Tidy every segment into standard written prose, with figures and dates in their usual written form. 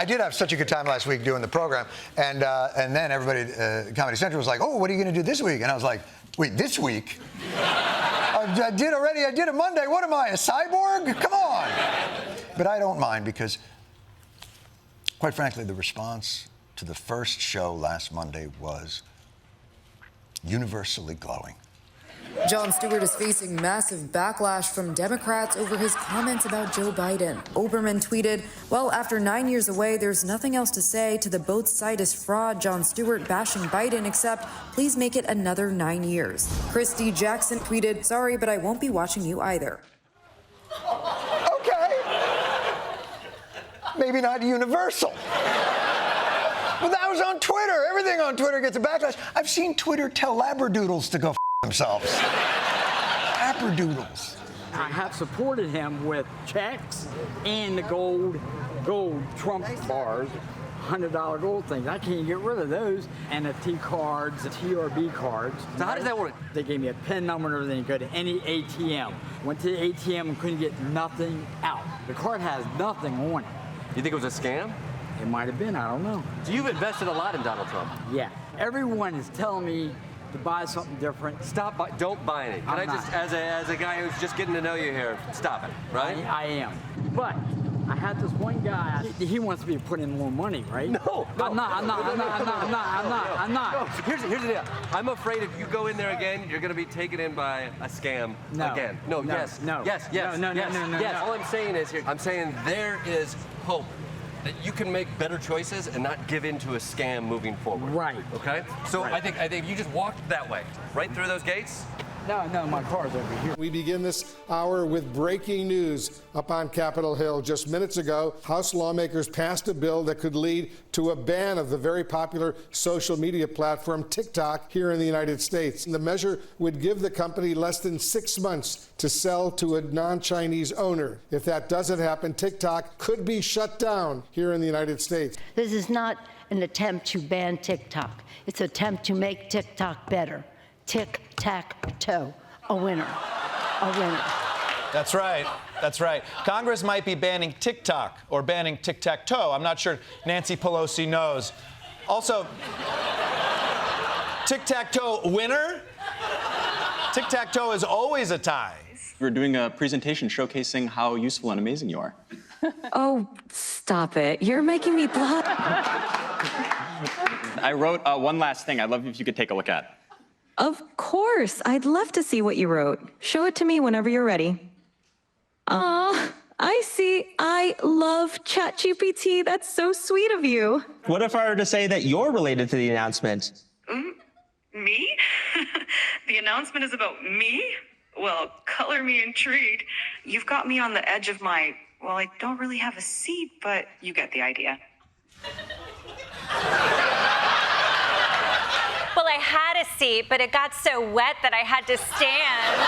I did have such a good time last week doing the program, and then everybody at Comedy Central was like, "Oh, what are you going to do this week?" And I was like, "Wait, this week? I did already. I did it Monday. What am I, a cyborg? Come on!" But I don't mind because, quite frankly, the response to the first show last Monday was universally glowing. Jon Stewart is facing massive backlash from Democrats over his comments about Joe Biden. Oberman tweeted, "Well, after 9 years away, there's nothing else to say to the both side is fraud Jon Stewart bashing Biden except please make it another 9 years." Christy Jackson tweeted, "Sorry, but I won't be watching you either." Okay. Maybe not universal. But that was on Twitter. Everything on Twitter gets a backlash. I've seen Twitter tell labradoodles to go themselves. Labradoodles. I have supported him with checks and the gold Trump bars, $100 gold things. I can't get rid of those. And the T cards, the TRB cards. So how does that work? They gave me a PIN number and everything. Go to any ATM. Went to the ATM and couldn't get nothing out. The card has nothing on it. You think it was a scam? It might have been, I don't know. So you've invested a lot in Donald Trump. Yeah. Everyone is telling me to buy something different. Stop, don't buy any. Can I just, as a guy who's just getting to know you here, stop it, right? I am. But I had this one guy, he wants me to put in more money, right? No. I'm not. No, here's the deal. I'm afraid if you go in there again, you're going to be taken in by a scam again. Yes. All I'm saying is here, I'm saying there is hope that you can make better choices and not give in to a scam moving forward. Right. Okay? So right. I think you just walked that way, right through those gates. No, my car's over here. We begin this hour with breaking news up on Capitol Hill. Just minutes ago, House lawmakers passed a bill that could lead to a ban of the very popular social media platform TikTok here in the United States. And the measure would give the company less than 6 months to sell to a non-Chinese owner. If that doesn't happen, TikTok could be shut down here in the United States. This is not an attempt to ban TikTok. It's an attempt to make TikTok better. Tic-tac-toe, a winner, a winner. That's right. That's right. Congress might be banning TikTok or banning tic-tac-toe. I'm not sure Nancy Pelosi knows. Also, tic-tac-toe winner? Tic-tac-toe is always a tie. We're doing a presentation showcasing how useful and amazing you are. Oh, stop it. You're making me blush. I wrote one last thing I'd love if you could take a look at. Of course. I'd love to see what you wrote. Show it to me whenever you're ready. I see. I love ChatGPT. That's so sweet of you. What if I were to say that you're related to the announcement? Me? The announcement is about me? Well, color me intrigued. You've got me on the edge of my, well, I don't really have a seat, but you get the idea. Well, I had a seat, but it got so wet that I had to stand.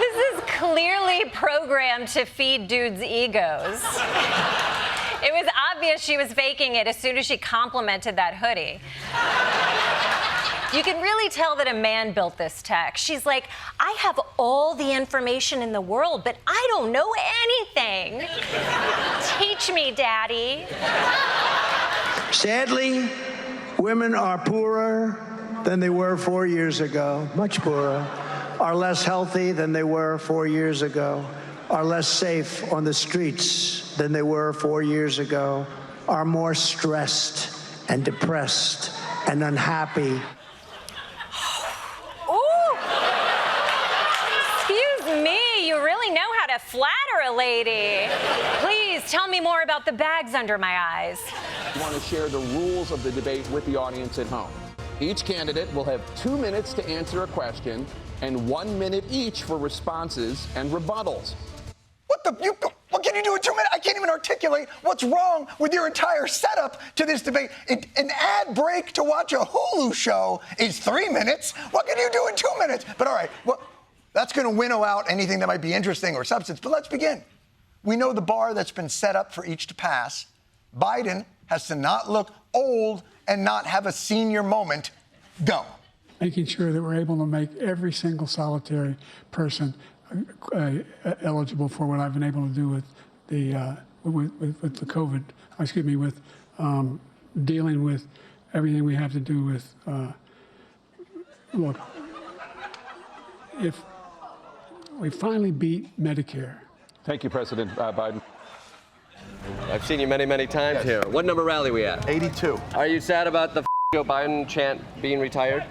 This is clearly programmed to feed dudes' egos. It was obvious she was faking it as soon as she complimented that hoodie. You can really tell that a man built this tech. She's like, I have all the information in the world, but I don't know anything. Teach me, Daddy. Sadly, women are poorer than they were 4 years ago, much poorer, are less healthy than they were 4 years ago, are less safe on the streets than they were 4 years ago, are more stressed and depressed and unhappy. Ooh! Excuse me, you really know how to flatter a lady. Please tell me more about the bags under my eyes. I want to share the rules of the debate with the audience at home. Each candidate will have 2 minutes to answer a question and 1 minute each for responses and rebuttals. What can you do in 2 minutes? I can't even articulate what's wrong with your entire setup to this debate. An ad break to watch a Hulu show is 3 minutes. What can you do in 2 minutes? But all right, well, that's going to winnow out anything that might be interesting or substance. But let's begin. We know the bar that's been set up for each to pass. Biden has to not look old and not have a senior moment. Go. Making sure that we're able to make every single solitary person eligible for what I've been able to do with the with the COVID. Excuse me, with dealing with everything we have to do with. Look, if we finally beat Medicare. Thank you, President Biden. I've seen you many, many times here. What number rally we at? 82. Are you sad about the Joe Biden chant being retired?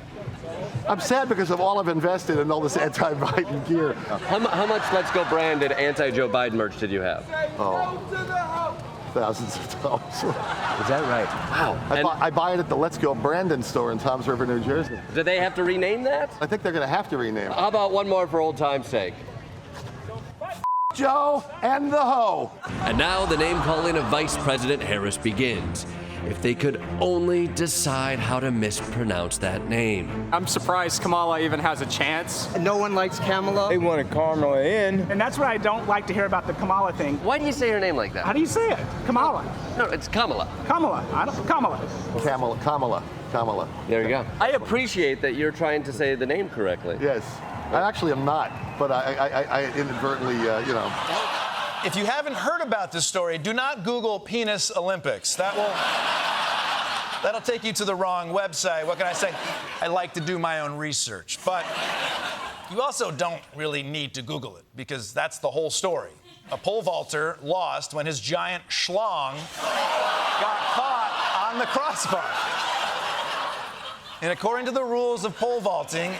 I'm sad because of all I've invested in all this anti-Biden gear. How much Let's Go branded anti-Joe Biden merch did you have? Oh, thousands of dollars. Is that right? Wow. I buy it at the Let's Go Brandon store in Toms River, New Jersey. Do they have to rename that? I think they're going to have to rename it. How about one more for old time's sake? Joe and the hoe. And now the name-calling of Vice President Harris begins. If they could only decide how to mispronounce that name. I'm surprised Kamala even has a chance. No one likes Kamala. They wanted Kamala in. And that's what I don't like to hear about the Kamala thing. Why do you say her name like that? How do you say it? Kamala. No, it's Kamala. Kamala. Kamala. There you go. I appreciate that you're trying to say the name correctly. Yes. I actually am not, but I inadvertently, you know. If you haven't heard about this story, do not Google penis Olympics. That'll take you to the wrong website. What can I say? I like to do my own research. But you also don't really need to Google it, because that's the whole story. A pole vaulter lost when his giant schlong got caught on the crossbar. And according to the rules of pole vaulting,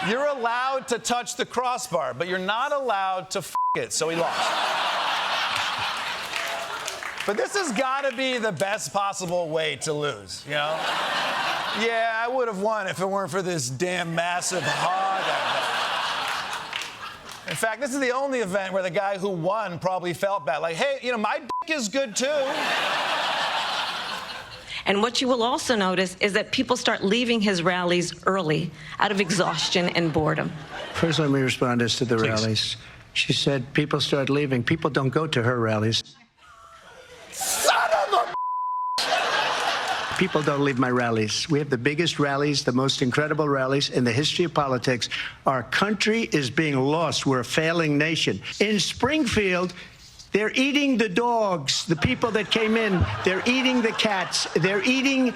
you're allowed to touch the crossbar, but you're not allowed to f it, so he lost. But this has got to be the best possible way to lose, you know? Yeah, I would have won if it weren't for this damn massive hog I had. In fact, this is the only event where the guy who won probably felt bad. Like, hey, you know, my dick is good too. And what you will also notice is that people start leaving his rallies early out of exhaustion and boredom. First, let me respond as to the rallies. She said people start leaving. People don't go to her rallies. Son of a... People don't leave my rallies. We have the biggest rallies, the most incredible rallies in the history of politics. Our country is being lost. We're a failing nation. In Springfield, they're eating the dogs, the people that came in. They're eating the cats. They're eating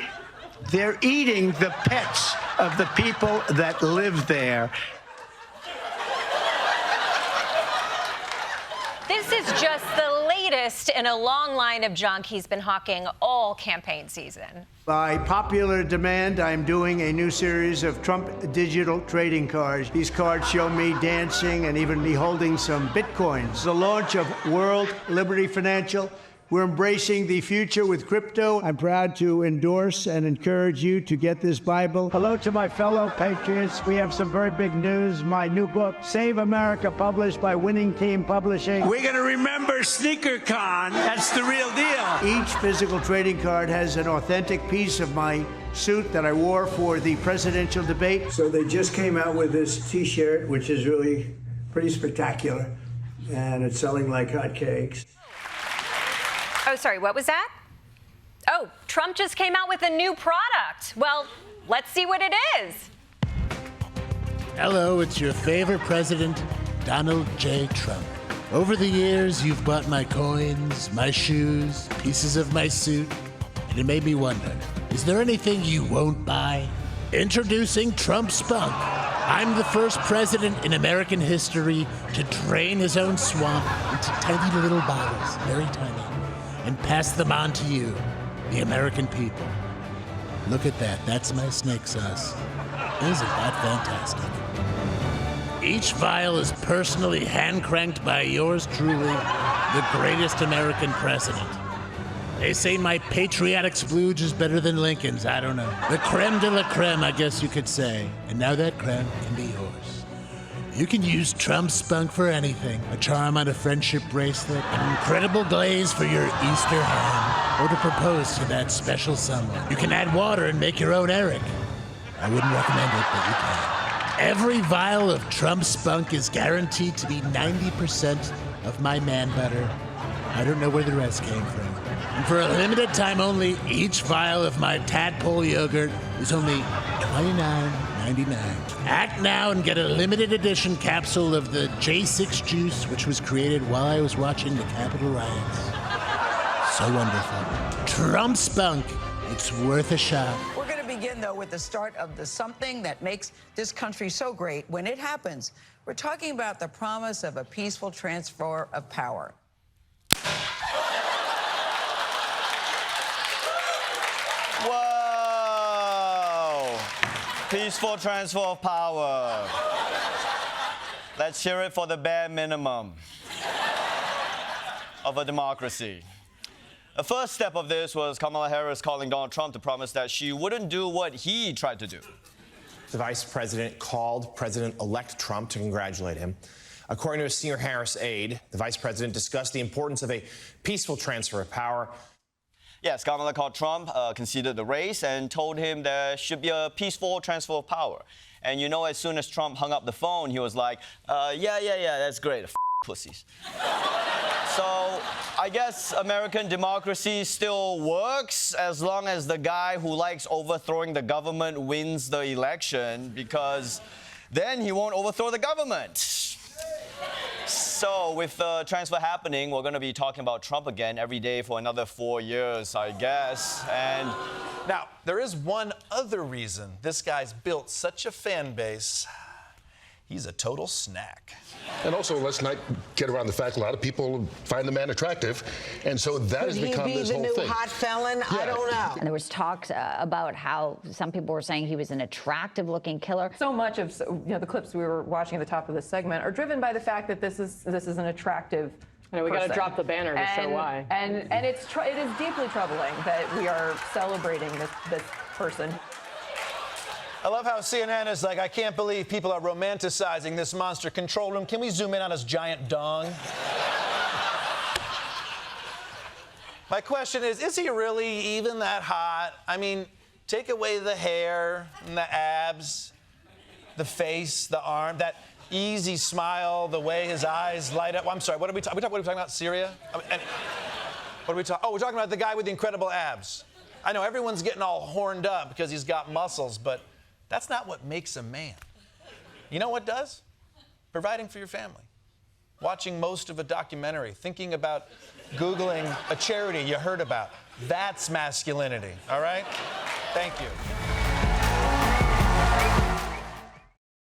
the pets of the people that live there. This is just the latest in a long line of junk he's been hawking all campaign season. By popular demand, I'm doing a new series of Trump digital trading cards. These cards show me dancing and even me holding some bitcoins. The launch of World Liberty Financial. We're embracing the future with crypto. I'm proud to endorse and encourage you to get this Bible. Hello to my fellow patriots. We have some very big news. My new book, Save America, published by Winning Team Publishing. We're going to remember SneakerCon. That's the real deal. Each physical trading card has an authentic piece of my suit that I wore for the presidential debate. So they just came out with this T-shirt, which is really pretty spectacular, and it's selling like hotcakes. Oh, sorry, what was that? Oh, Trump just came out with a new product. Well, let's see what it is. Hello, it's your favorite president, Donald J. Trump. Over the years, you've bought my coins, my shoes, pieces of my suit, and it made me wonder, is there anything you won't buy? Introducing Trump Spunk. I'm the first president in American history to drain his own swamp into tiny little bottles, very tiny, and pass them on to you, the American people. Look at that, that's my snake sauce. Isn't that fantastic? Each vial is personally hand-cranked by yours truly, the greatest American president. They say my patriotic splooge is better than Lincoln's, I don't know. The creme de la creme, I guess you could say. And now that creme can be yours. You can use Trump Spunk for anything. A charm on a friendship bracelet, an incredible glaze for your Easter ham, or to propose to that special someone. You can add water and make your own Eric. I wouldn't recommend it, but you can. Every vial of Trump Spunk is guaranteed to be 90% of my man butter. I don't know where the rest came from. And for a limited time only, each vial of my tadpole yogurt is only $29.99. $9.99. Act now and get a limited edition capsule of the J6 juice, which was created while I was watching the Capitol riots. So wonderful. Trump spunk. It's worth a shot. We're going to begin, though, with the start of the something that makes this country so great. When it happens, we're talking about the promise of a peaceful transfer of power. Whoa! Peaceful transfer of power. Let's hear it for the bare minimum of a democracy. The first step of this was Kamala Harris calling Donald Trump to promise that she wouldn't do what he tried to do. The vice president called President-elect Trump to congratulate him. According to a senior Harris aide, the vice president discussed the importance of a peaceful transfer of power. Yes, Kamala called Trump, conceded the race, and told him there should be a peaceful transfer of power. And you know, as soon as Trump hung up the phone, he was like, yeah, that's great, pussies. So I guess American democracy still works as long as the guy who likes overthrowing the government wins the election, because then he won't overthrow the government. So with the transfer happening, we're going to be talking about Trump again every day for another 4 years, I guess. And now, there is one other reason this guy's built such a fan base. He's a total snack. And also, let's not get around the fact a lot of people find the man attractive, and so that has become this whole thing. Could he be the new hot felon? Yeah. I don't know. And there was talks about how some people were saying he was an attractive-looking killer. So much of the clips we were watching at the top of this segment are driven by the fact that this is an attractive. We got to drop the banner to show why. And it is deeply troubling that we are celebrating this person. I love how CNN is like, I can't believe people are romanticizing this monster control room. Can we zoom in on his giant dong? My question is he really even that hot? I mean, take away the hair and the abs, the face, the arm, that easy smile, the way his eyes light up. I'm sorry, what are we talking about? Syria? What are we talking? Oh, we're talking about the guy with the incredible abs. I know everyone's getting all horned up because he's got muscles, but that's not what makes a man. You know what does? Providing for your family. Watching most of a documentary. Thinking about Googling a charity you heard about. That's masculinity, all right? Thank you.